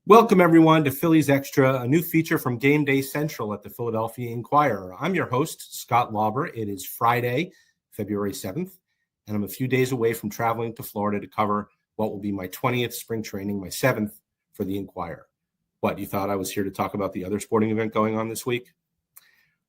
Welcome, everyone, to Phillies Extra, a new feature from Gameday Central at the Philadelphia Inquirer. I'm your host, Scott Lauber. It is Friday, February 7th, and I'm a few days away from traveling to Florida to cover what will be my 20th spring training, my 7th for the Inquirer. What, you thought I was here to talk about the other sporting event going on this week?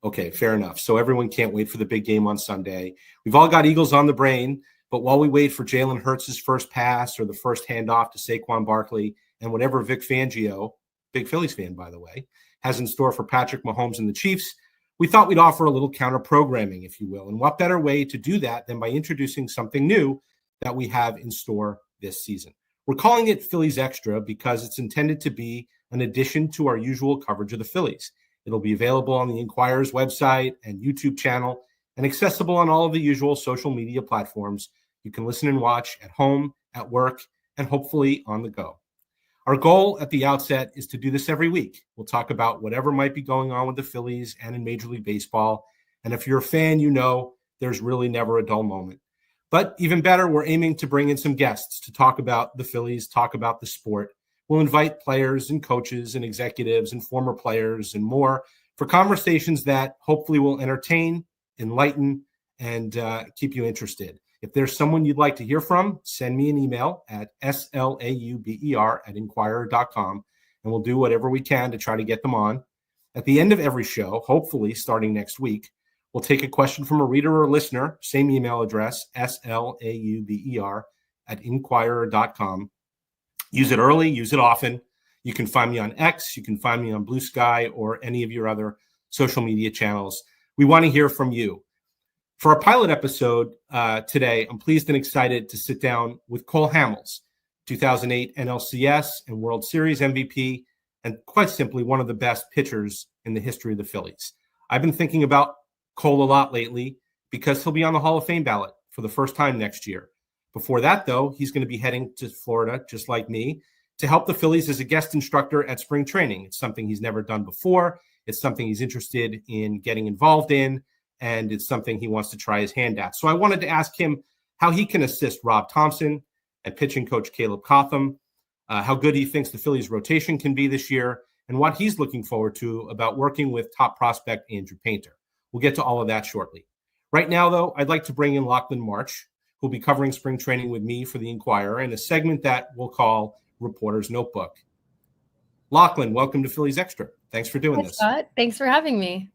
Okay, fair enough. So everyone can't wait for the big game on Sunday. We've all got Eagles on the brain, but while we wait for Jalen Hurts' first pass or the first handoff to Saquon Barkley, and whatever Vic Fangio, big Phillies fan, by the way, has in store for Patrick Mahomes and the Chiefs, we thought we'd offer a little counter-programming, if you will. And what better way to do that than by introducing something new that we have in store this season. We're calling it Phillies Extra because it's intended to be an addition to our usual coverage of the Phillies. It'll be available on the Inquirer's website and YouTube channel and accessible on all of the usual social media platforms. You can listen and watch at home, at work, and hopefully on the go. Our goal at the outset is to do this every week. We'll talk about whatever might be going on with the Phillies and in Major League Baseball. And if you're a fan, you know there's really never a dull moment. But even better, we're aiming to bring in some guests to talk about the Phillies, talk about the sport. We'll invite players and coaches and executives and former players and more for conversations that hopefully will entertain, enlighten, and keep you interested. If there's someone you'd like to hear from, send me an email at slauber@inquirer.com, and we'll do whatever we can to try to get them on. At the end of every show, hopefully starting next week, we'll take a question from a reader or listener, same email address, slauber@inquirer.com. Use it early, use it often. You can find me on X, you can find me on Blue Sky, or any of your other social media channels. We want to hear from you. For our pilot episode today, I'm pleased and excited to sit down with Cole Hamels, 2008 NLCS and World Series MVP, and quite simply one of the best pitchers in the history of the Phillies. I've been thinking about Cole a lot lately because he'll be on the Hall of Fame ballot for the first time next year. Before that, though, he's going to be heading to Florida, just like me, to help the Phillies as a guest instructor at spring training. It's something he's never done before. It's something he's interested in getting involved in. And it's something he wants to try his hand at. So I wanted to ask him how he can assist Rob Thompson and pitching coach Caleb Cotham, how good he thinks the Phillies rotation can be this year, and what he's looking forward to about working with top prospect Andrew Painter. We'll get to all of that shortly. Right now, though, I'd like to bring in Lachlan March, who'll be covering spring training with me for the Inquirer in a segment that we'll call Reporter's Notebook. Lachlan, welcome to Phillies Extra. Thanks for doing this. Scott. Thanks for having me.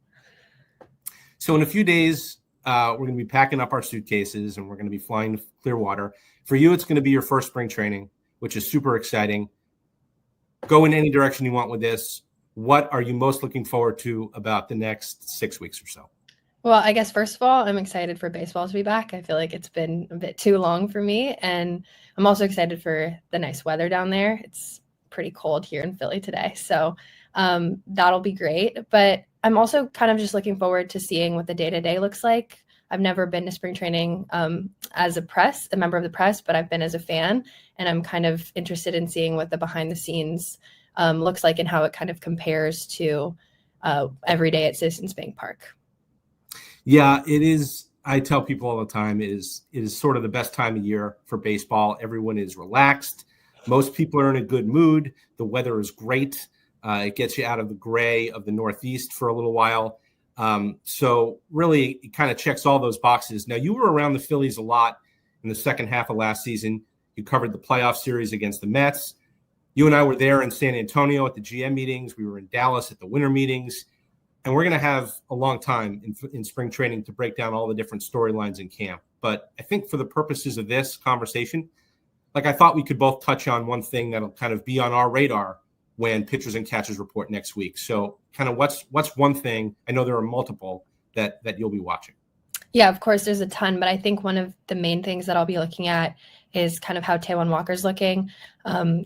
So in a few days, we're going to be packing up our suitcases and we're going to be flying to Clearwater. For you, it's going to be your first spring training, which is super exciting. Go in any direction you want with this. What are you most looking forward to about the next 6 weeks or so? Well, I guess first of all, I'm excited for baseball to be back. I feel like it's been a bit too long for me. And I'm also excited for the nice weather down there. It's pretty cold here in Philly today. So that'll be great. But I'm also kind of just looking forward to seeing what the day-to-day looks like. I've never been to spring training as a member of the press, but I've been as a fan, and I'm kind of interested in seeing what the behind-the-scenes looks like and how it kind of compares to every day at Citizens Bank Park. Yeah, it is. I tell people all the time, it is sort of the best time of year for baseball. Everyone is relaxed. Most people are in a good mood. The weather is great. It gets you out of the gray of the Northeast for a little while. So really, it kind of checks all those boxes. Now, you were around the Phillies a lot in the second half of last season. You covered the playoff series against the Mets. You and I were there in San Antonio at the GM meetings. We were in Dallas at the winter meetings. And we're going to have a long time in spring training to break down all the different storylines in camp. But I think for the purposes of this conversation, I thought we could both touch on one thing that'll kind of be on our radar when pitchers and catchers report next week. So kind of what's one thing, I know there are multiple, that you'll be watching? Yeah, of course, there's a ton, but I think one of the main things that I'll be looking at is kind of how Taijuan Walker's looking.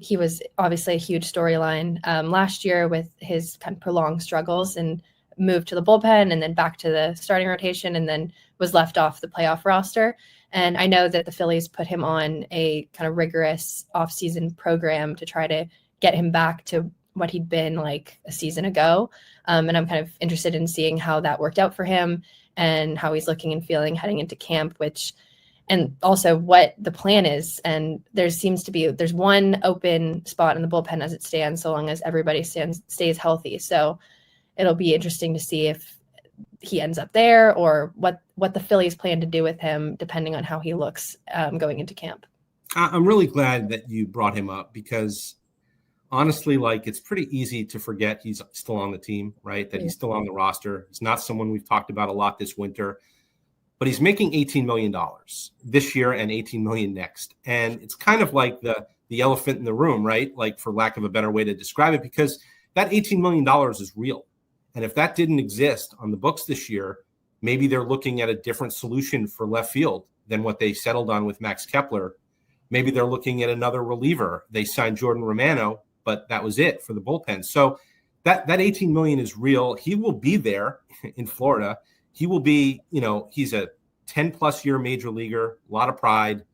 He was obviously a huge storyline last year with his kind of prolonged struggles and moved to the bullpen and then back to the starting rotation and then was left off the playoff roster. And I know that the Phillies put him on a kind of rigorous offseason program to try to get him back to what he'd been like a season ago. And I'm kind of interested in seeing how that worked out for him and how he's looking and feeling heading into camp, which and also what the plan is. And there's one open spot in the bullpen as it stands, so long as everybody stays healthy. So it'll be interesting to see if he ends up there or what the Phillies plan to do with him, depending on how he looks going into camp. I'm really glad that you brought him up because honestly, like, it's pretty easy to forget he's still on the team, right? That he's still on the roster. He's not someone we've talked about a lot this winter, but he's making $18 million this year and $18 million next. And it's kind of like the elephant in the room, right? Like, for lack of a better way to describe it, because that $18 million is real. And if that didn't exist on the books this year, maybe they're looking at a different solution for left field than what they settled on with Max Kepler. Maybe they're looking at another reliever. They signed Jordan Romano, but that was it for the bullpen. So that $18 million is real. He will be there in Florida. He will be, he's a 10-plus year major leaguer, a lot of pride,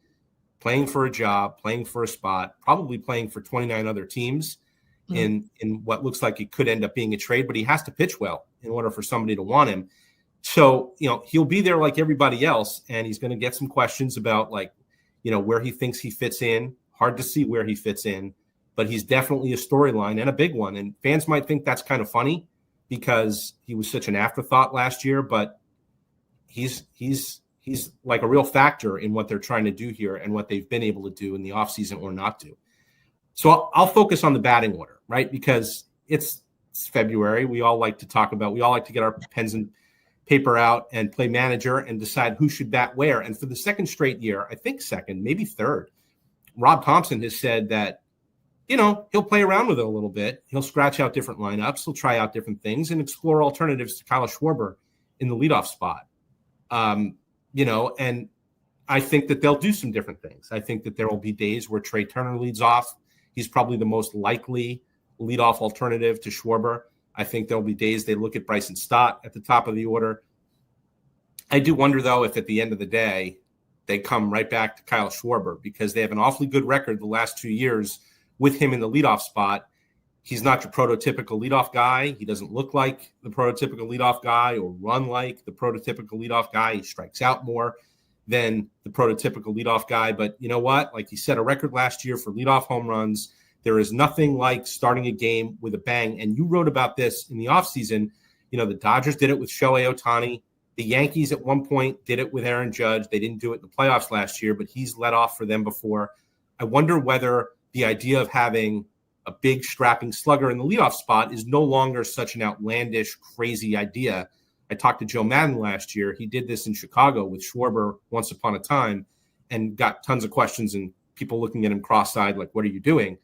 playing for a job, playing for a spot, probably playing for 29 other teams in what looks like it could end up being a trade, but he has to pitch well in order for somebody to want him. So, he'll be there like everybody else, and he's going to get some questions about, like, where he thinks he fits in. Hard to see where he fits in, but he's definitely a storyline and a big one. And fans might think that's kind of funny because he was such an afterthought last year, but he's like a real factor in what they're trying to do here and what they've been able to do in the offseason or not do. So I'll focus on the batting order, right? Because it's February. We all like to get our pens and paper out and play manager and decide who should bat where. And for the second straight year, I think second, maybe third, Rob Thompson has said that, he'll play around with it a little bit. He'll scratch out different lineups. He'll try out different things and explore alternatives to Kyle Schwarber in the leadoff spot. And I think that they'll do some different things. I think that there will be days where Trey Turner leads off. He's probably the most likely leadoff alternative to Schwarber. I think there'll be days they look at Bryson Stott at the top of the order. I do wonder, though, if at the end of the day, they come right back to Kyle Schwarber because they have an awfully good record the last 2 years with him in the leadoff spot. He's not your prototypical leadoff guy. He doesn't look like the prototypical leadoff guy or run like the prototypical leadoff guy. He strikes out more than the prototypical leadoff guy. But you know what? Like, he set a record last year for leadoff home runs. There is nothing like starting a game with a bang. And you wrote about this in the offseason. The Dodgers did it with Shohei Ohtani. The Yankees at one point did it with Aaron Judge. They didn't do it in the playoffs last year, but he's led off for them before. I wonder whether the idea of having a big strapping slugger in the leadoff spot is no longer such an outlandish, crazy idea. I talked to Joe Madden last year. He did this in Chicago with Schwarber once upon a time and got tons of questions and people looking at him cross-eyed, like, what are you doing?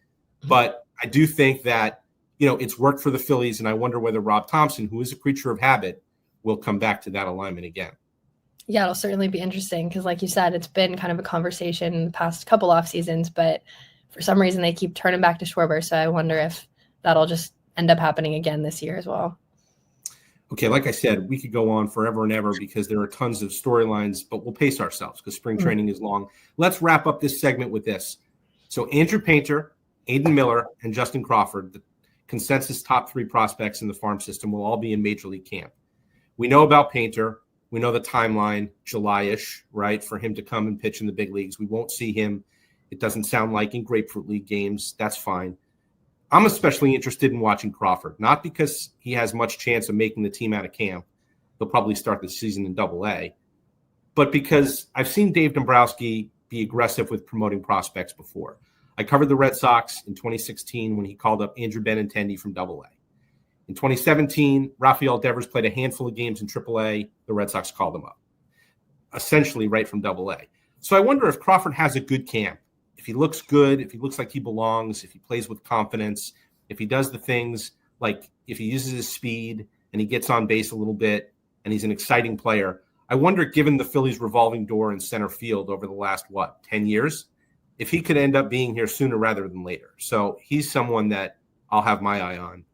But I do think that, it's worked for the Phillies, and I wonder whether Rob Thompson, who is a creature of habit, will come back to that alignment again. Yeah, it'll certainly be interesting because, like you said, it's been kind of a conversation in the past couple off seasons, but for some reason they keep turning back to Schwarber. So I wonder if that'll just end up happening again this year as well. Okay, like I said, we could go on forever and ever because there are tons of storylines, but we'll pace ourselves because spring training is long. Let's wrap up this segment with this. So Andrew Painter, Aiden Miller, and Justin Crawford, the consensus top 3 prospects in the farm system, will all be in Major League camp. We know about Painter. We know the timeline, July-ish, right, for him to come and pitch in the big leagues. We won't see him, it doesn't sound like, in Grapefruit League games. That's fine. I'm especially interested in watching Crawford, not because he has much chance of making the team out of camp. He'll probably start the season in Double-A, but because I've seen Dave Dombrowski be aggressive with promoting prospects before. I covered the Red Sox in 2016 when he called up Andrew Benintendi from Double-A. In 2017, Rafael Devers played a handful of games in AAA. The Red Sox called him up, essentially right from Double-A. So I wonder if Crawford has a good camp, if he looks good, if he looks like he belongs, if he plays with confidence, if he does the things like if he uses his speed and he gets on base a little bit and he's an exciting player. I wonder, given the Phillies' revolving door in center field over the last, 10 years, if he could end up being here sooner rather than later. So he's someone that I'll have my eye on.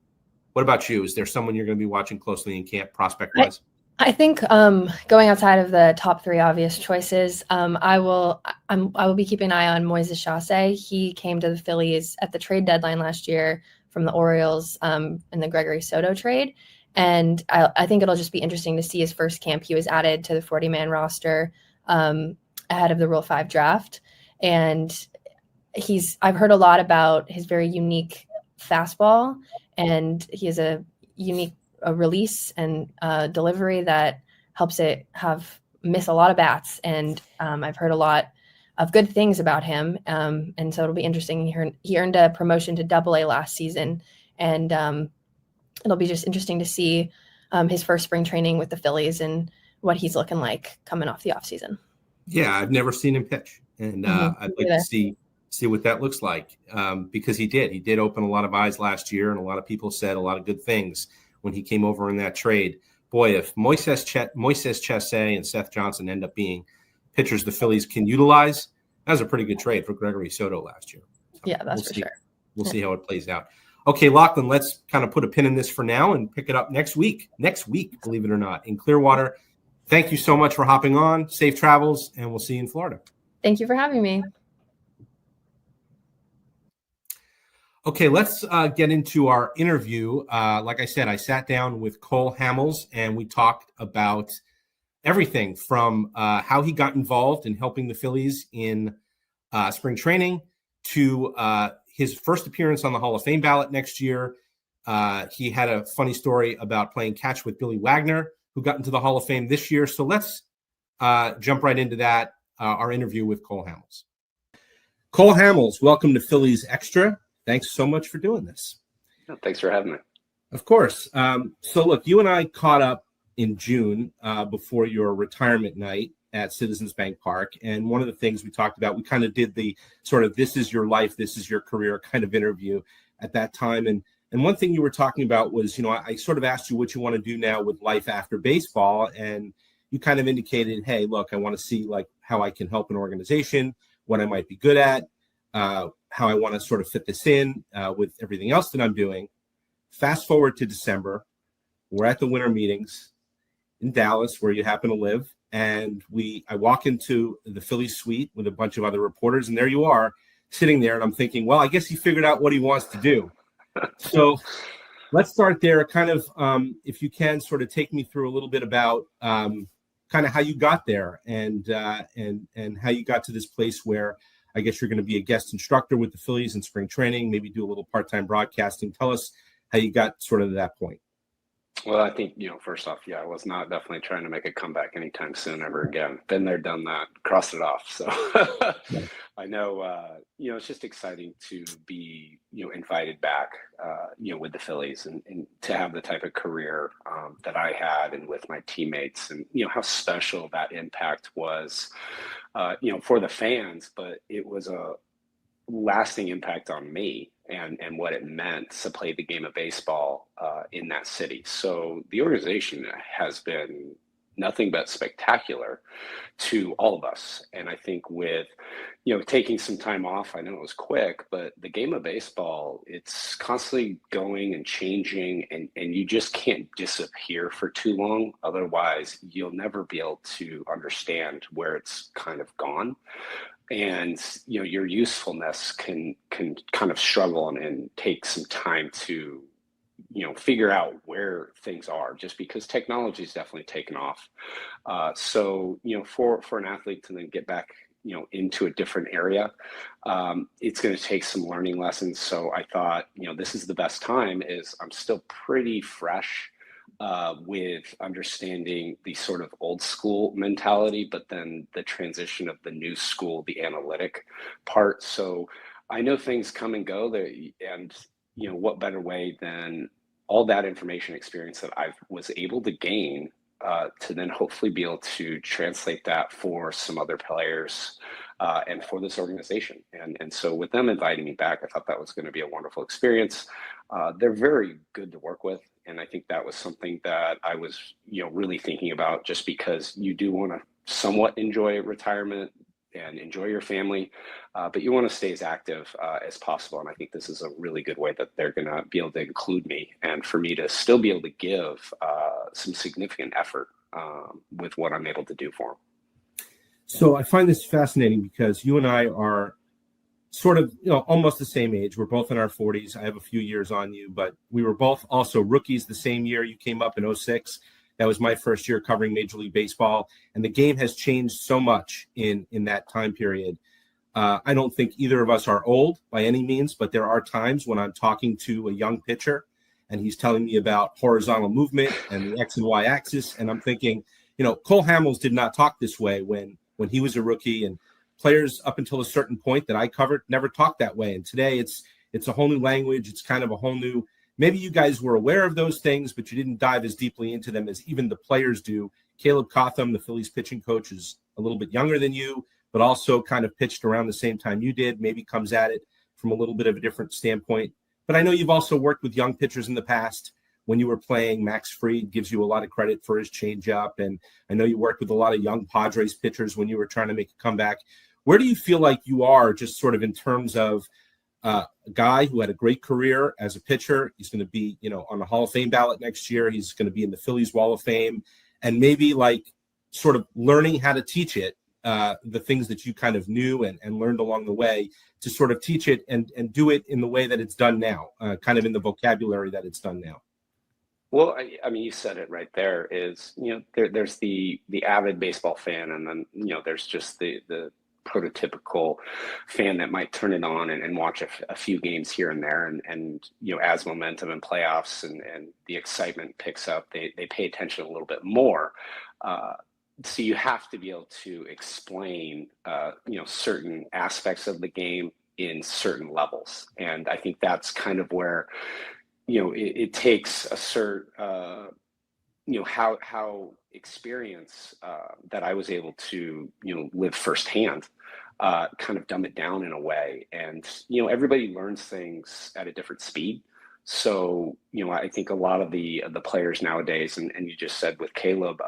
What about you? Is there someone you're going to be watching closely in camp prospect-wise? I think going outside of the top 3 obvious choices, I will be keeping an eye on Moises Chasse. He came to the Phillies at the trade deadline last year from the Orioles in the Gregory Soto trade. And I think it'll just be interesting to see his first camp. He was added to the 40-man roster ahead of the Rule 5 draft. And I've heard a lot about his very unique fastball, and he has a unique release and delivery that helps it miss a lot of bats. And I've heard a lot of good things about him. And so it'll be interesting. He earned a promotion to Double-A last season, and it'll be just interesting to see his first spring training with the Phillies and what he's looking like coming off the offseason. Yeah, I've never seen him pitch, and I'd like to see what that looks like, because he did open a lot of eyes last year, and a lot of people said a lot of good things when he came over in that trade. Boy, if Moises Chesay and Seth Johnson end up being pitchers the Phillies can utilize, that was a pretty good trade for Gregory Soto last year. So yeah, that's sure. We'll see how it plays out. Okay, Lachlan, let's kind of put a pin in this for now and pick it up next week, believe it or not, in Clearwater. Thank you so much for hopping on. Safe travels, and we'll see you in Florida. Thank you for having me. Okay, let's get into our interview. Like I said, I sat down with Cole Hamels, and we talked about everything from how he got involved in helping the Phillies in spring training to his first appearance on the Hall of Fame ballot next year. He had a funny story about playing catch with Billy Wagner, who got into the Hall of Fame this year. So let's jump right into that, our interview with Cole Hamels. Cole Hamels, welcome to Phillies Extra. Thanks so much for doing this. Thanks for having me. Of course. So look, you and I caught up in June before your retirement night at Citizens Bank Park. And one of the things we talked about, we kind of did the sort of this is your life, this is your career kind of interview at that time. And one thing you were talking about was, I sort of asked you what you want to do now with life after baseball. And you kind of indicated, hey, look, I want to see like how I can help an organization, what I might be good at, how I want to sort of fit this in with everything else that I'm doing. Fast forward to December, we're at the winter meetings in Dallas, where you happen to live. And I walk into the Phillies suite with a bunch of other reporters, and there you are sitting there. And I'm thinking, well, I guess he figured out what he wants to do. So let's start there. Kind of, if you can sort of take me through a little bit about kind of how you got there and how you got to this place where I guess you're going to be a guest instructor with the Phillies in spring training, maybe do a little part-time broadcasting. Tell us how you got sort of to that point. Well, I think, first off, I was not definitely trying to make a comeback anytime soon ever again. Been there, done that, crossed it off. So I know, it's just exciting to be, invited back, with the Phillies and to have the type of career that I had and with my teammates, and, how special that impact was, for the fans, but it was a lasting impact on me and what it meant to play the game of baseball in that city. So the organization has been nothing but spectacular to all of us. And I think with, taking some time off, I know it was quick, but the game of baseball, it's constantly going and changing, and you just can't disappear for too long. Otherwise, you'll never be able to understand where it's kind of gone. And your usefulness can kind of struggle and take some time to figure out where things are, just because technology is definitely taken off. So for an athlete to then get back into a different area, it's going to take some learning lessons. So I thought this is the best time. Is I'm still pretty fresh with understanding the sort of old school mentality, but then the transition of the new school, the analytic part. So I know things come and go there, and what better way than all that information experience that I was able to gain to then hopefully be able to translate that for some other players and for this organization. And so with them inviting me back, I thought that was going to be a wonderful experience. They're very good to work with. And I think that was something that I was, really thinking about, just because you do want to somewhat enjoy retirement and enjoy your family, but you want to stay as active as possible. And I think this is a really good way that they're going to be able to include me, and for me to still be able to give some significant effort with what I'm able to do for them. So I find this fascinating because you and I are sort of, almost the same age. We're both in our 40s. I have a few years on you, but we were both also rookies the same year. You came up in 06, That was my first year covering Major League Baseball, and the game has changed so much in that time period. I don't think either of us are old by any means, but there are times when I'm talking to a young pitcher and he's telling me about horizontal movement and the X and Y axis, and I'm thinking, Cole Hamels did not talk this way when he was a rookie, and players up until a certain point that I covered never talked that way. And today it's a whole new language. It's kind of a whole new, maybe you guys were aware of those things, but you didn't dive as deeply into them as even the players do. Caleb Cotham, the Phillies pitching coach, is a little bit younger than you, but also kind of pitched around the same time you did, maybe comes at it from a little bit of a different standpoint. But I know you've also worked with young pitchers in the past. When you were playing, Max Fried gives you a lot of credit for his changeup. And I know you worked with a lot of young Padres pitchers when you were trying to make a comeback. Where do you feel like you are just sort of in terms of a guy who had a great career as a pitcher? He's going to be, on the Hall of Fame ballot next year. He's going to be in the Phillies Wall of Fame. And maybe like sort of learning how to teach it, the things that you kind of knew and learned along the way, to sort of teach it and do it in the way that it's done now, kind of in the vocabulary that it's done now. Well, I mean, you said it right there. Is there's the avid baseball fan, and then there's just the prototypical fan that might turn it on and watch a few games here and there, and as momentum and playoffs and the excitement picks up, they pay attention a little bit more. So you have to be able to explain certain aspects of the game in certain levels, and I think that's kind of where it takes a certain how experience that I was able to live firsthand, kind of dumb it down in a way. And everybody learns things at a different speed. So I think a lot of the players nowadays, and you just said with Caleb,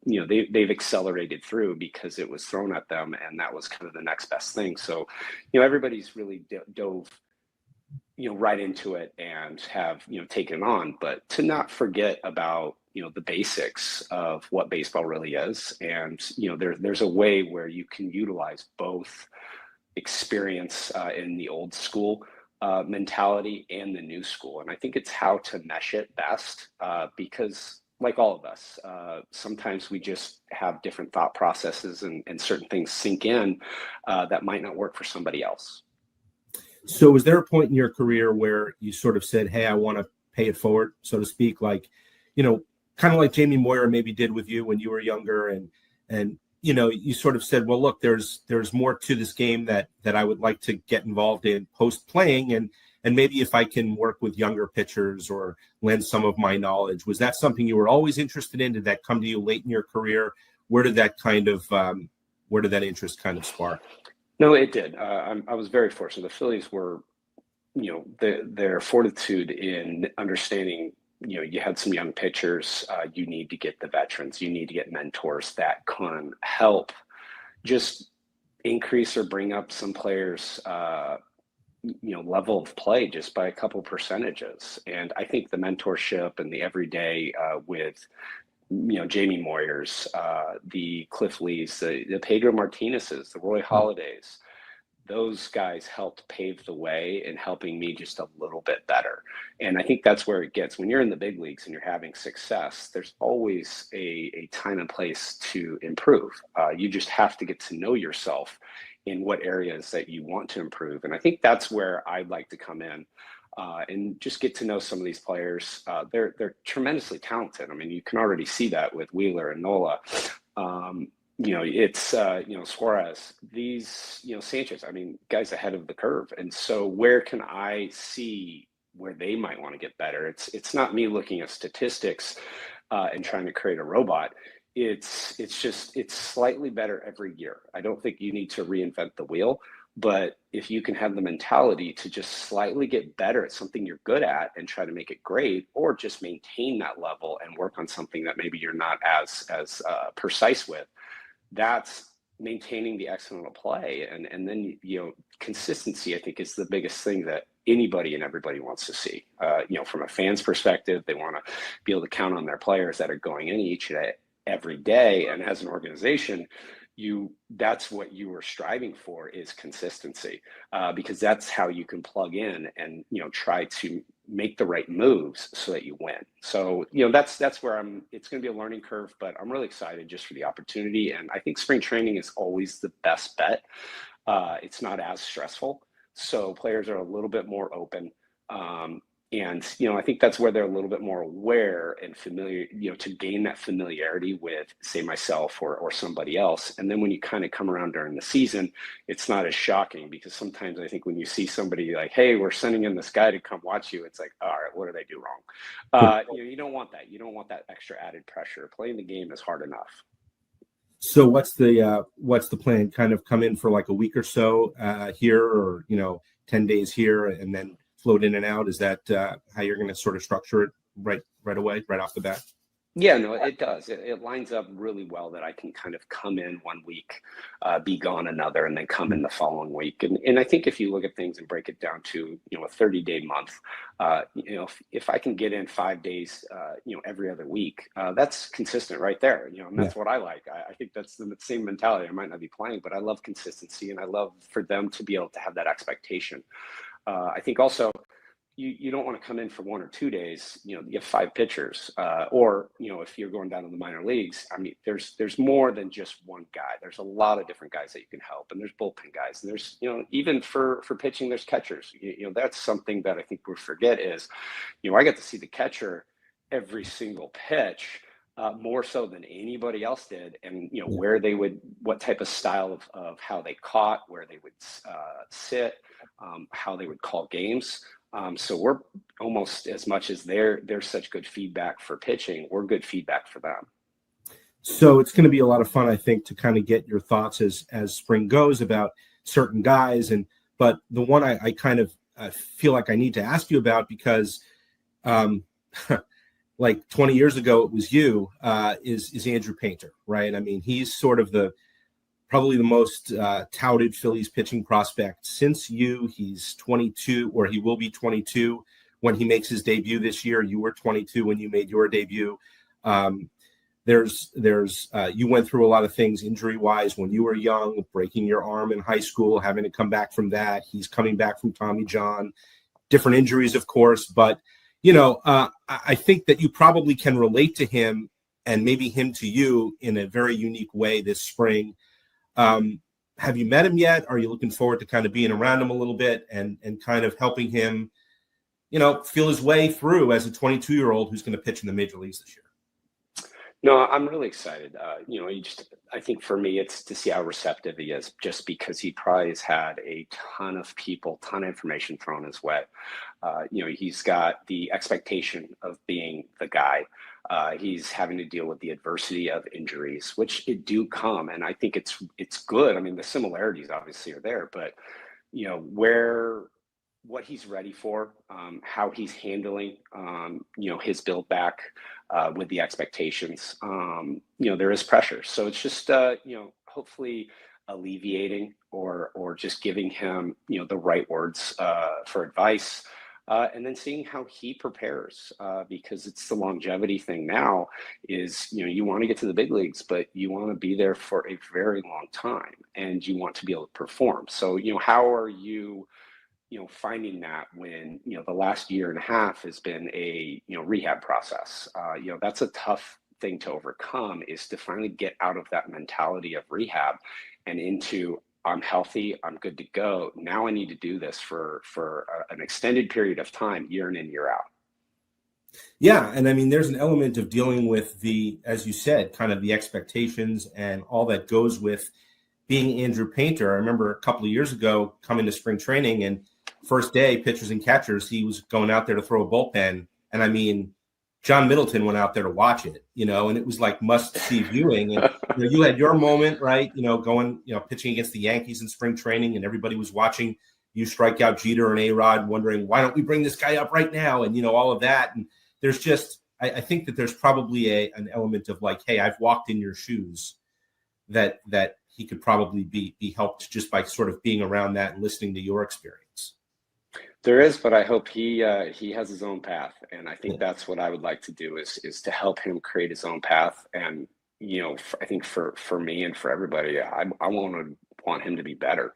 they've accelerated through because it was thrown at them, and that was kind of the next best thing. So everybody's really dove right into it and have taken on, but to not forget about the basics of what baseball really is. And there's a way where you can utilize both experience in the old school mentality and the new school, and I think it's how to mesh it best, because like all of us, sometimes we just have different thought processes and certain things sink in that might not work for somebody else. So was there a point in your career where you sort of said, hey, I want to pay it forward, so to speak, like, kind of like Jamie Moyer maybe did with you when you were younger, and you sort of said, well, look, there's more to this game that I would like to get involved in post playing, and maybe if I can work with younger pitchers or lend some of my knowledge. Was that something you were always interested in? Did that come to you late in your career? Where did that interest kind of spark? No, it did. I was very fortunate. The Phillies were, their fortitude in understanding, you had some young pitchers. You need to get the veterans. You need to get mentors that can help just increase or bring up some players' level of play just by a couple percentages. And I think the mentorship and the everyday with Jamie Moyers, the Cliff Lees, the Pedro Martinez's, the Roy Holidays, those guys helped pave the way in helping me just a little bit better. And I think that's where it gets. When you're in the big leagues and you're having success, there's always a time and place to improve. You just have to get to know yourself in what areas that you want to improve. And I think that's where I'd like to come in. And just get to know some of these players. They're tremendously talented. I mean, you can already see that with Wheeler and Nola. It's Suarez, these Sanchez. I mean, guys ahead of the curve. And so, where can I see where they might want to get better? It's not me looking at statistics and trying to create a robot. It's slightly better every year. I don't think you need to reinvent the wheel. But if you can have the mentality to just slightly get better at something you're good at and try to make it great, or just maintain that level and work on something that maybe you're not as precise with, that's maintaining the excellent play. And then, consistency, I think, is the biggest thing that anybody and everybody wants to see. From a fan's perspective, they want to be able to count on their players that are going in each and every day. And as an organization, that's what you were striving for, is consistency, because that's how you can plug in and try to make the right moves so that you win. So, that's where it's going to be a learning curve, but I'm really excited just for the opportunity. And I think spring training is always the best bet. It's not as stressful. So players are a little bit more open. And, I think that's where they're a little bit more aware and familiar, to gain that familiarity with, say, myself or somebody else. And then when you kind of come around during the season, it's not as shocking, because sometimes I think when you see somebody like, hey, we're sending in this guy to come watch you, it's like, all right, what did I do wrong? You don't want that. You don't want that extra added pressure. Playing the game is hard enough. So what's the plan? Kind of come in for like a week or so here, or 10 days here, and then float in and out? Is that how you're going to sort of structure it right away, right off the bat? Yeah, no, it does. It lines up really well that I can kind of come in one week, be gone another, and then come in the following week. And I think if you look at things and break it down to, a 30-day month, if I can get in 5 days, every other week, that's consistent right there. And that's what I like. I think that's the same mentality. I might not be playing, but I love consistency, and I love for them to be able to have that expectation. I think also, you don't want to come in for 1 or 2 days, you have 5 pitchers, or, if you're going down to the minor leagues, I mean, there's more than just one guy. There's a lot of different guys that you can help, and there's bullpen guys, and there's, even for pitching, there's catchers. That's something that I think we forget is, I get to see the catcher every single pitch, more so than anybody else did. And, what type of style of how they caught, where they would sit, how they would call games. So we're almost, as much as they're such good feedback for pitching, we're good feedback for them. So it's going to be a lot of fun, I think, to kind of get your thoughts as spring goes about certain guys. But the one I kind of feel like I need to ask you about, because like 20 years ago, it was you, is Andrew Painter, right? I mean, he's sort of probably the most touted Phillies pitching prospect since you. He's 22, or he will be 22 when he makes his debut this year. You were 22 when you made your debut. You went through a lot of things injury-wise when you were young, breaking your arm in high school, having to come back from that. He's coming back from Tommy John, different injuries, of course. But, I think that you probably can relate to him, and maybe him to you, in a very unique way this spring. Have you met him yet? Are you looking forward to kind of being around him a little bit and kind of helping him, feel his way through as a 22-year-old who's going to pitch in the major leagues this year? No, I'm really excited. I think for me, it's to see how receptive he is, just because he probably has had a ton of information thrown his way. He's got the expectation of being the guy. He's having to deal with the adversity of injuries, which it do come. And I think it's good. I mean, the similarities obviously are there, but, what he's ready for, how he's handling, his build back with the expectations. There is pressure. So it's just, hopefully alleviating or just giving him, the right words for advice. And then seeing how he prepares, because it's the longevity thing now is, you want to get to the big leagues, but you want to be there for a very long time, and you want to be able to perform. So, how are you, finding that when, the last year and a half has been a, rehab process? That's a tough thing to overcome, is to finally get out of that mentality of rehab and into, I'm healthy, I'm good to go. Now I need to do this for an extended period of time, year in and year out. Yeah. And I mean, there's an element of dealing with as you said, kind of the expectations and all that goes with being Andrew Painter. I remember a couple of years ago coming to spring training, and first day, pitchers and catchers, he was going out there to throw a bullpen. And I mean, John Middleton went out there to watch it, and it was like must-see viewing. And you had your moment, right? Going, pitching against the Yankees in spring training, and everybody was watching you strike out Jeter and A-Rod, wondering, why don't we bring this guy up right now? And, all of that. And there's just, I think that there's probably an element of like, hey, I've walked in your shoes, that he could probably be helped just by sort of being around that and listening to your experience. There is, but I hope he has his own path, and I think that's what I would like to do is to help him create his own path. And I think for me and for everybody, I want him to be better,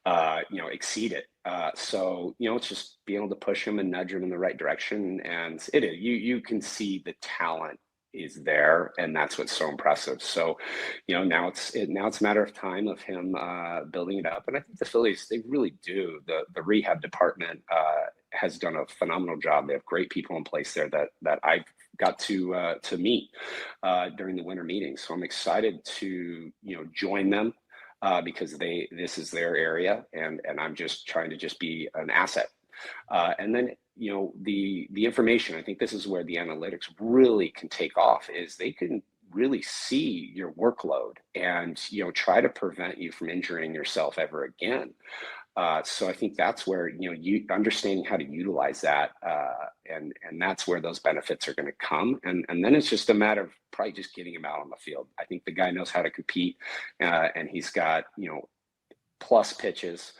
exceed it. So, it's just being able to push him and nudge him in the right direction. And you can see the talent is there, and that's what's so impressive. So, now it's a matter of time of him building it up. And I think the Phillies, they really do. The rehab department has done a phenomenal job. They have great people in place there that I've got to meet during the winter meetings. So I'm excited to join them because this is their area, and I'm just trying to just be an asset. And then the information. I think this is where the analytics really can take off. Is they can really see your workload and try to prevent you from injuring yourself ever again. So I think that's where you understanding how to utilize that, and that's where those benefits are going to come. And then it's just a matter of probably just getting him out on the field. I think the guy knows how to compete, and he's got plus pitches.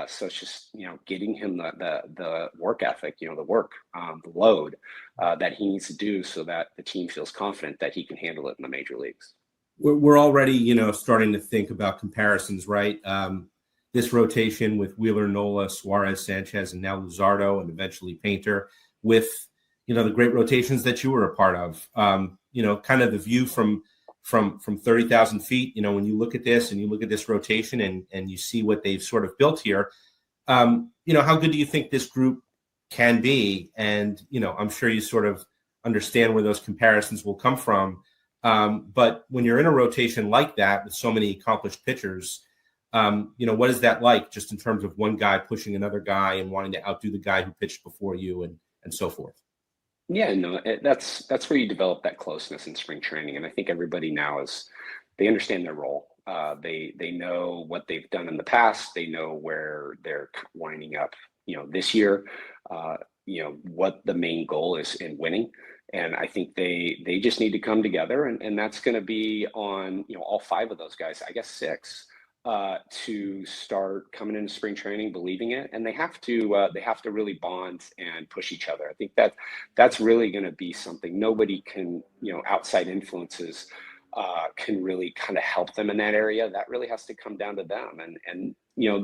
So it's just getting him the work ethic, the work, the load that he needs to do, so that the team feels confident that he can handle it in the major leagues. We're already starting to think about comparisons, right? This rotation with Wheeler, Nola, Suarez, Sanchez, and now Luzardo, and eventually Painter, with the great rotations that you were a part of. Kind of the view from 30,000 feet. When you look at this and you look at this rotation and you see what they've sort of built here, how good do you think this group can be? And I'm sure you sort of understand where those comparisons will come from. But when you're in a rotation like that with so many accomplished pitchers, what is that like, just in terms of one guy pushing another guy and wanting to outdo the guy who pitched before you and so forth? Yeah, no, that's where you develop that closeness in spring training. And I think everybody now they understand their role. They know what they've done in the past. They know where they're winding up, this year, what the main goal is in winning. And I think they just need to come together, and that's going to be on, all five of those guys, I guess six, to start coming into spring training believing it. And they have to really bond and push each other. I think that's really going to be something. Nobody can, outside influences can really kind of help them in that area. That really has to come down to them. And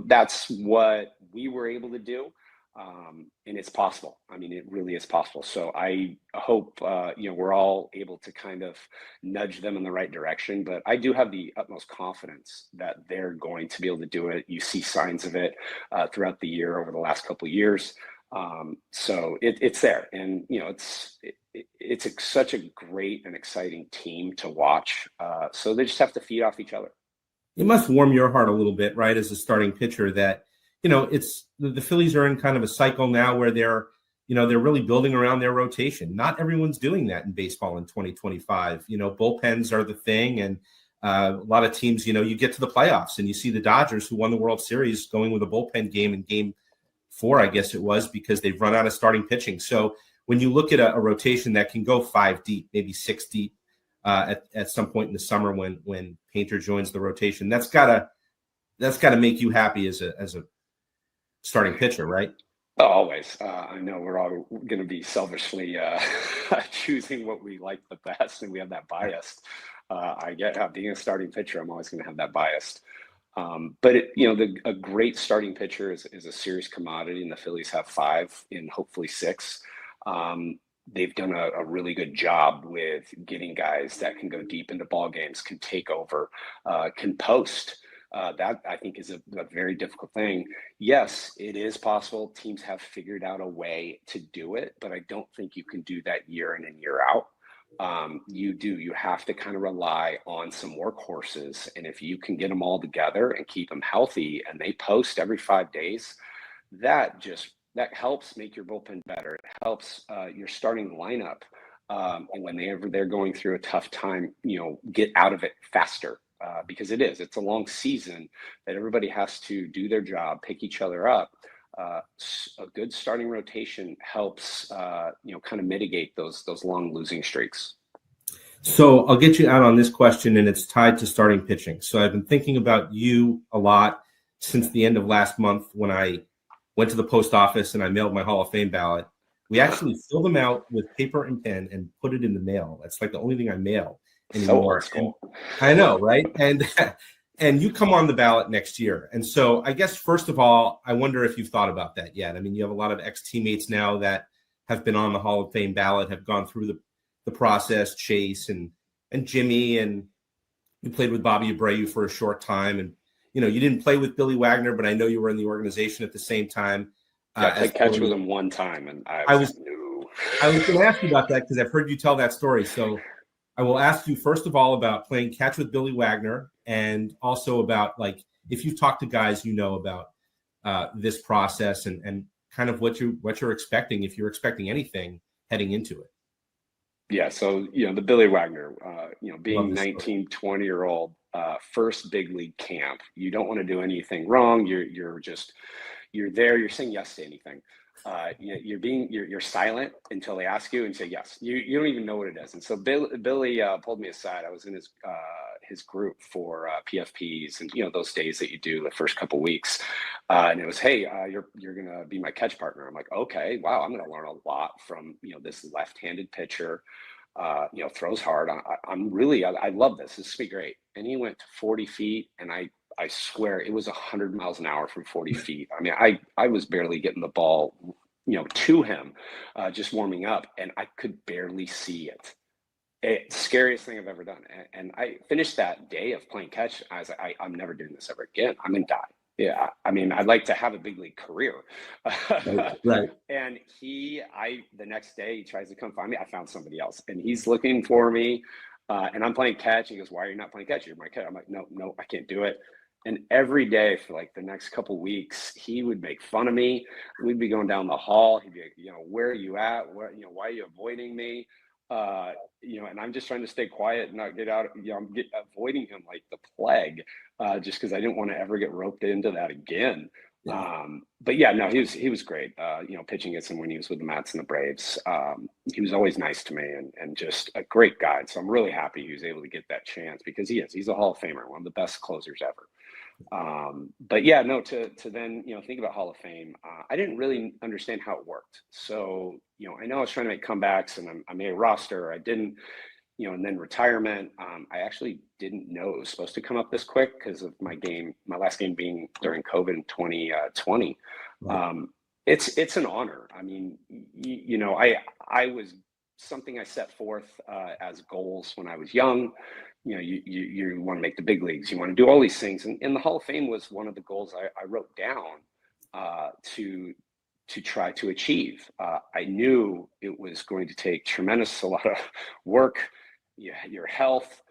that's what we were able to do. And it's possible. I mean, it really is possible. So I hope, we're all able to kind of nudge them in the right direction. But I do have the utmost confidence that they're going to be able to do it. You see signs of it throughout the year over the last couple of years. So it's there. And, it's such a great and exciting team to watch. So they just have to feed off each other. It must warm your heart a little bit, right, as a starting pitcher, that it's the Phillies are in kind of a cycle now where they're really building around their rotation. Not everyone's doing that in baseball in 2025. Bullpens are the thing. And a lot of teams, you get to the playoffs and you see the Dodgers, who won the World Series, going with a bullpen game in Game 4, I guess it was, because they've run out of starting pitching. So when you look at a rotation that can go 5 deep, maybe 6 deep at some point in the summer when Painter joins the rotation, that's gotta make you happy as a starting pitcher, right? Oh, always. I know we're all going to be selfishly choosing what we like the best, and we have that bias. I get being a starting pitcher, I'm always going to have that bias. But a great starting pitcher is a serious commodity, and the Phillies have 5 and hopefully 6. They've done a really good job with getting guys that can go deep into ball games, can take over, can post. That I think is a very difficult thing. Yes, it is possible. Teams have figured out a way to do it, but I don't think you can do that year in and year out. You have to kind of rely on some workhorses. And if you can get them all together and keep them healthy and they post every 5 days, that helps make your bullpen better. It helps your starting lineup. And whenever they're going through a tough time, get out of it faster. Because it's a long season that everybody has to do their job, pick each other up. A good starting rotation helps, kind of mitigate those long losing streaks. So I'll get you out on this question, and it's tied to starting pitching. So I've been thinking about you a lot since the end of last month when I went to the post office and I mailed my Hall of Fame ballot. We actually filled them out with paper and pen and put it in the mail. That's like the only thing I mail anymore. So cool. I know, right? And And you come on the ballot next year. And so I guess, first of all, I wonder if you've thought about that yet. I mean, you have a lot of ex-teammates now that have been on the Hall of Fame ballot, have gone through the process, Chase and Jimmy, and you played with Bobby Abreu for a short time. And, you know, you didn't play with Billy Wagner, but I know you were in the organization at the same time. I played catch with him one time, and I was going to ask you about that because I've heard you tell that story. So I will ask you, first of all, about playing catch with Billy Wagner, and also about, like, if you've talked to guys you know about this process and kind of what you're expecting, if you're expecting anything heading into it. Yeah, so, you know, the Billy Wagner, being 19, 20-year-old, first big league camp, you don't want to do anything wrong. You're there, you're saying yes to anything. You're silent until they ask you, and say yes. You don't even know what it is. And so Billy pulled me aside. I was in his group for PFPs, and, you know, those days that you do the first couple weeks, and it was, hey, you're gonna be my catch partner. I'm like, okay, wow, I'm gonna learn a lot from, you know, this left-handed pitcher. Throws hard. I love this. This will be great. And he went to 40 feet, and I swear it was 100 miles an hour from 40 feet. I mean, I was barely getting the ball, you know, to him, just warming up, and I could barely see it. It's the scariest thing I've ever done. And I finished that day of playing catch. I was like, I'm never doing this ever again. I'm going to die. Yeah. I mean, I'd like to have a big league career. Right. And the next day he tries to come find me. I found somebody else, and he's looking for me. And I'm playing catch. He goes, why are you not playing catch? You're my catch. I'm like, no, I can't do it. And every day for like the next couple of weeks, he would make fun of me. We'd be going down the hall. He'd be like, you know, where are you at? Why are you avoiding me? And I'm just trying to stay quiet and not get out. I'm avoiding him like the plague, just because I didn't want to ever get roped into that again. Yeah. But yeah, no, he was great. Pitching against him when he was with the Mets and the Braves. He was always nice to me and just a great guy. So I'm really happy he was able to get that chance, because he's a Hall of Famer, one of the best closers ever. But yeah, no, to then, you know, think about Hall of Fame, I didn't really understand how it worked. So, you know, I know I was trying to make comebacks, and I made a roster. I didn't, you know, and then retirement. I actually didn't know it was supposed to come up this quick because of my last game being during COVID in 2020. Right. It's an honor. I mean, I was something I set forth as goals when I was young. You know, you want to make the big leagues, you want to do all these things. And the Hall of Fame was one of the goals I wrote down to try to achieve. I knew it was going to take a lot of work, your health.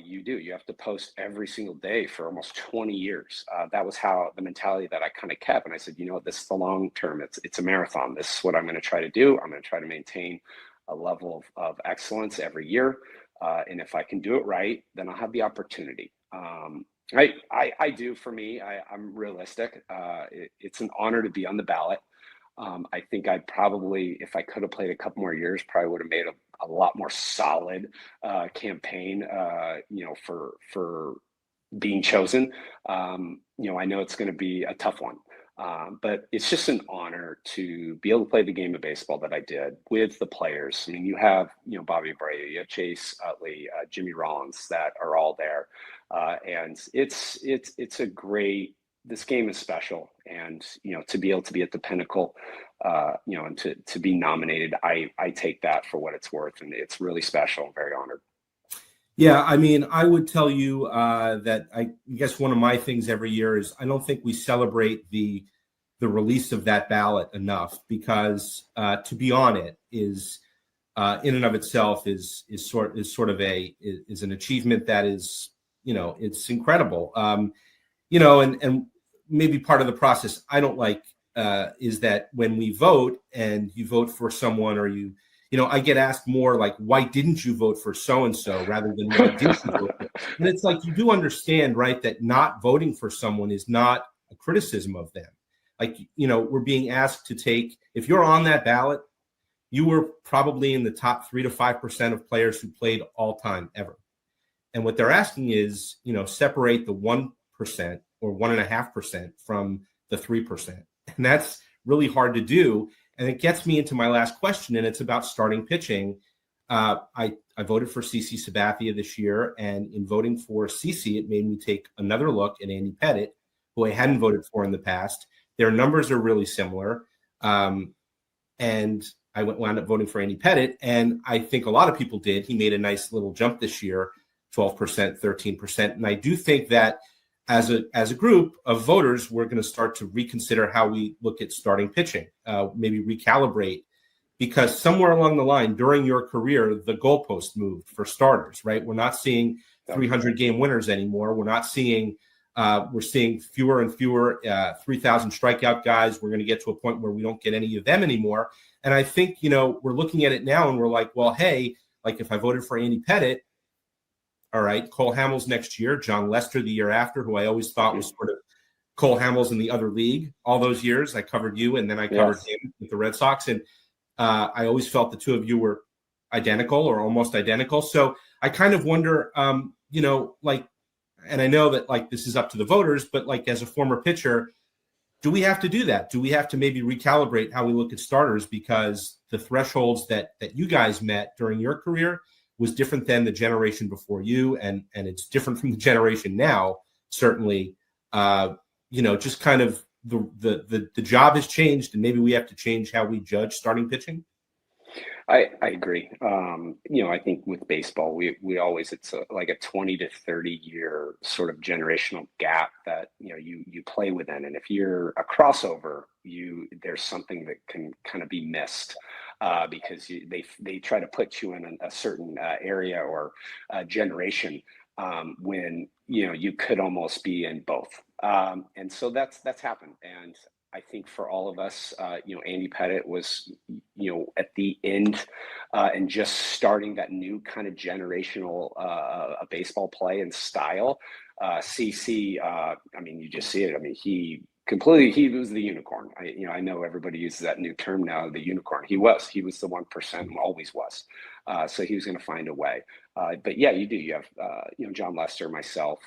You have to post every single day for almost 20 years. That was how the mentality that I kind of kept. And I said, you know, this is the long term. It's a marathon. This is what I'm going to try to do. I'm going to try to maintain a level of excellence every year. And if I can do it right, then I'll have the opportunity. I do. For me, I'm realistic. It's an honor to be on the ballot. I think I probably, if I could have played a couple more years, probably would have made a lot more solid campaign, for being chosen. I know it's going to be a tough one. But it's just an honor to be able to play the game of baseball that I did with the players. I mean, you have, Bobby Abreu, you have Chase Utley, Jimmy Rollins that are all there. And it's a great, this game is special. And, to be able to be at the pinnacle, and to be nominated, I take that for what it's worth. And it's really special. I'm very honored. Yeah, I mean, I would tell you that I guess one of my things every year is I don't think we celebrate the release of that ballot enough, because to be on it is in and of itself is an achievement that is, it's incredible. And maybe part of the process I don't like is that when we vote and you vote for someone, or I get asked more like, why didn't you vote for so-and-so rather than why did you vote for? And it's like, you do understand, right, that not voting for someone is not a criticism of them. Like, we're being asked to take, if you're on that ballot, you were probably in the top 3 to 5% of players who played all time ever. And what they're asking is, separate the 1% or 1.5% from the 3%. And that's really hard to do. And it gets me into my last question, and it's about starting pitching. I voted for CC Sabathia this year, and in voting for CC, it made me take another look at Andy Pettit, who I hadn't voted for in the past. Their numbers are really similar, and I wound up voting for Andy Pettit, and I think a lot of people did. He made a nice little jump this year, 12%, 13%, and I do think that as a group of voters, we're going to start to reconsider how we look at starting pitching, maybe recalibrate, because somewhere along the line during your career, the goalpost moved for starters, right? We're not seeing 300 game winners anymore. We're seeing fewer and fewer 3,000 strikeout guys. We're going to get to a point where we don't get any of them anymore. And I think, we're looking at it now and we're like, well, hey, like if I voted for Andy Pettit, all right, Cole Hamels next year, John Lester the year after, who I always thought was sort of Cole Hamels in the other league all those years. I covered you, and then I covered him with the Red Sox. And I always felt the two of you were identical or almost identical. So I kind of wonder, and I know that like this is up to the voters, but like as a former pitcher, do we have to do that? Do we have to maybe recalibrate how we look at starters, because the thresholds that you guys met during your career was different than the generation before you, and it's different from the generation now, certainly. Just kind of the job has changed, and maybe we have to change how we judge starting pitching. I agree. I think with baseball, we always, it's like a 20 to 30 year sort of generational gap that, you play within. And if you're a crossover, there's something that can kind of be missed because they try to put you in a certain area or generation when, you could almost be in both. And so that's happened. And I think for all of us, Andy Pettit was, at the end and just starting that new kind of generational baseball play and style. CC, you just see it. He was the unicorn. I know everybody uses that new term now, the unicorn. He was the 1%, always was. So he was going to find a way. But yeah, you do. You have, John Lester, myself,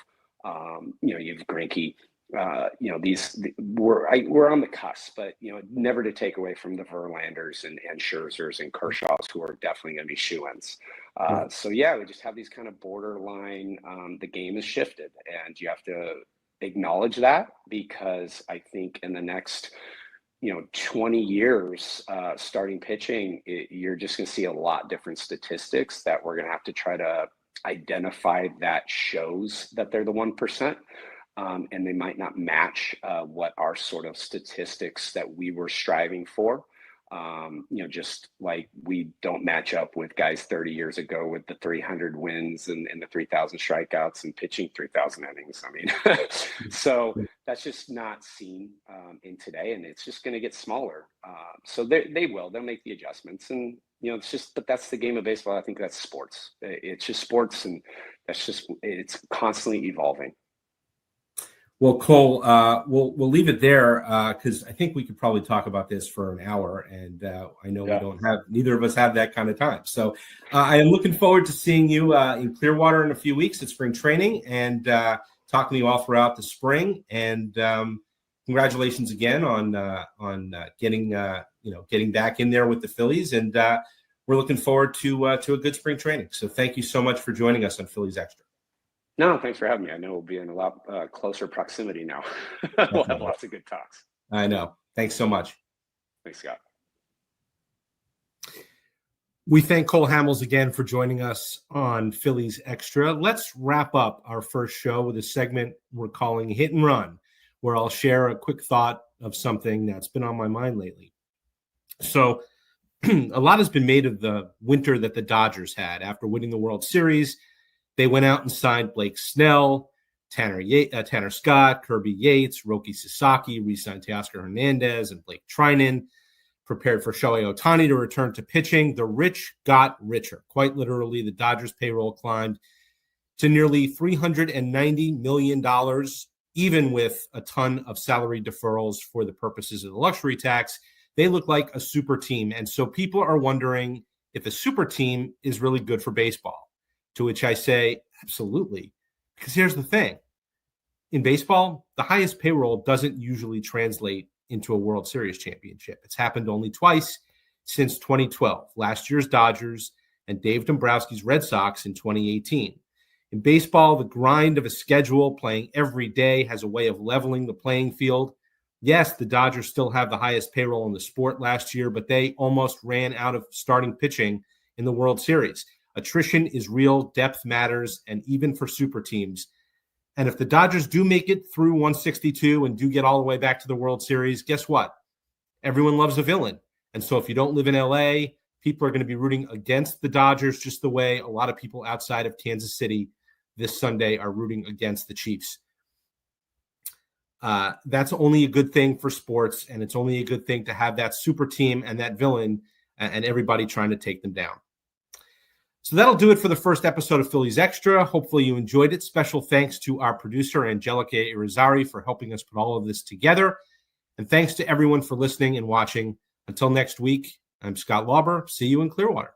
you have Greinke. We're on the cusp, but never to take away from the Verlanders and Scherzers and Kershaws, who are definitely going to be shoo-ins. So yeah, we just have these kind of borderline. The game has shifted, and you have to acknowledge that, because I think in the next 20 years, starting pitching, you're just going to see a lot different statistics that we're going to have to try to identify that shows that they're the 1%. And they might not match what our sort of statistics that we were striving for. Just like we don't match up with guys 30 years ago with the 300 wins and the 3,000 strikeouts and pitching 3,000 innings. So that's just not seen in today, and it's just going to get smaller. So they'll make the adjustments, and but that's the game of baseball. I think that's sports. It's just sports, and it's constantly evolving. Well, Cole, we'll leave it there because I think we could probably talk about this for an hour, and I know neither of us have that kind of time. So I am looking forward to seeing you in Clearwater in a few weeks at spring training, and talking to you all throughout the spring. And congratulations again on getting back in there with the Phillies, and we're looking forward to a good spring training. So thank you so much for joining us on Phillies Extra. No, thanks for having me. I know we'll be in a lot closer proximity now. We'll have lots of good talks. I know. Thanks so much. Thanks, Scott. We thank Cole Hamels again for joining us on Phillies Extra. Let's wrap up our first show with a segment we're calling Hit and Run, where I'll share a quick thought of something that's been on my mind lately. So a lot has been made of the winter that the Dodgers had after winning the World Series. They went out and signed Blake Snell, Tanner Scott, Kirby Yates, Roki Sasaki, re-signed Teoscar Hernandez, and Blake Trinan, prepared for Shohei Ohtani to return to pitching. The rich got richer. Quite literally, the Dodgers' payroll climbed to nearly $390 million, even with a ton of salary deferrals for the purposes of the luxury tax. They look like a super team. And so people are wondering if a super team is really good for baseball. To which I say, absolutely. Because here's the thing. In baseball, the highest payroll doesn't usually translate into a World Series championship. It's happened only twice since 2012. Last year's Dodgers and Dave Dombrowski's Red Sox in 2018. In baseball, the grind of a schedule playing every day has a way of leveling the playing field. Yes, the Dodgers still have the highest payroll in the sport last year, but they almost ran out of starting pitching in the World Series. Attrition is real, depth matters, and even for super teams. And if the Dodgers do make it through 162 and do get all the way back to the World Series, guess what? Everyone loves a villain. And so if you don't live in LA, people are going to be rooting against the Dodgers just the way a lot of people outside of Kansas City this Sunday are rooting against the Chiefs. That's only a good thing for sports, and it's only a good thing to have that super team and that villain and everybody trying to take them down. So that'll do it for the first episode of Phillies Extra. Hopefully you enjoyed it. Special thanks to our producer, Angelica Irizarry, for helping us put all of this together. And thanks to everyone for listening and watching. Until next week, I'm Scott Lauber. See you in Clearwater.